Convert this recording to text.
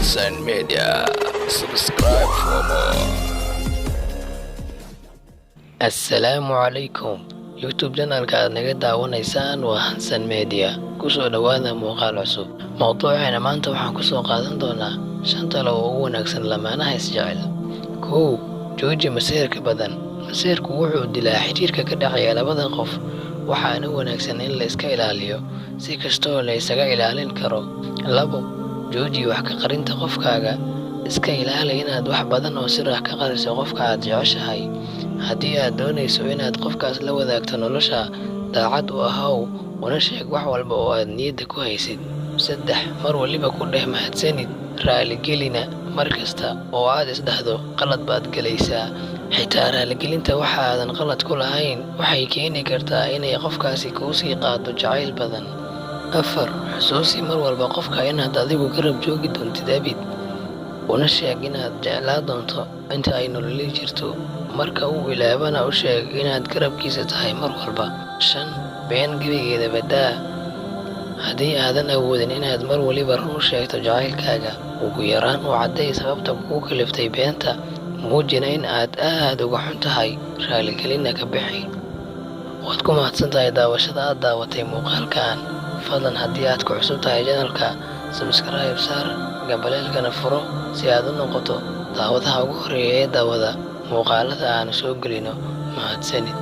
Hansen Media. Subscribe for more. Assalaamu calaykum. YouTube channelka aad naga daawanaysaan waa Hansen Media. Kusoo dhawaada muuqaal cusub. Mawduuceena maanta waxaan kusoo qaadan doonaa 5 talo oo ugu wanaagsan lamaanaha isjecel. 1. Jooji masiirka badan. Masiirku wuxuu dilaa xiriirka ka dhexeeya labada qof, waxaana wanaagsan in la iska ilaaliyo si kastoo la isaga ilaalin karo. 2. Jooji wax ka qarinta qofkaaga. Iska ilaali inaad wax badan oo sir ah ka qariso qofka aad jeceshahay. Haddii aad doonayso inaad qofkaas la wadaagto nolosha, daacad u ahow una sheeg wax walba oo aad niyadda ku haysid. 3. Mar waliba ku dheh mahadsanid, raaligelina mar kasta oo aad isdhahdo qalad baad galaysaa. Xitaa raaligelinta waxa aadan qalad ku lahayn waxay keeni kartaa inay qofkaasi kuu sii qaado jacayl badan. 4. Xusuusi mar walba qofka inaad adigu garab joogi doontid abid, una sheeg inaad jeclaa doonto inta ay nololi jirto. Marka uu ilaabana u sheeg inaad garabkiisa tahay mar walba. 5. Been gebigeeda badaa. Haddii aadan awoodin inaad mar waliba run u sheegto jacaylkaaga, ugu yaraan u cadday sababta kuu kaliftay beenta. Muujina in aad aad uga xun tahay, raaligelinna ka bixi. Waad ku mahadsantahay daawashada aad daawatay muuqaalkan. Fadlan haddii aad ku cusub tahay channelka, subscribe saar, gambaleelkana furo si aad u noqoto daawadaha ugu horeeya ee daawada muuqaalada aan soo gelino. Mahadsanid.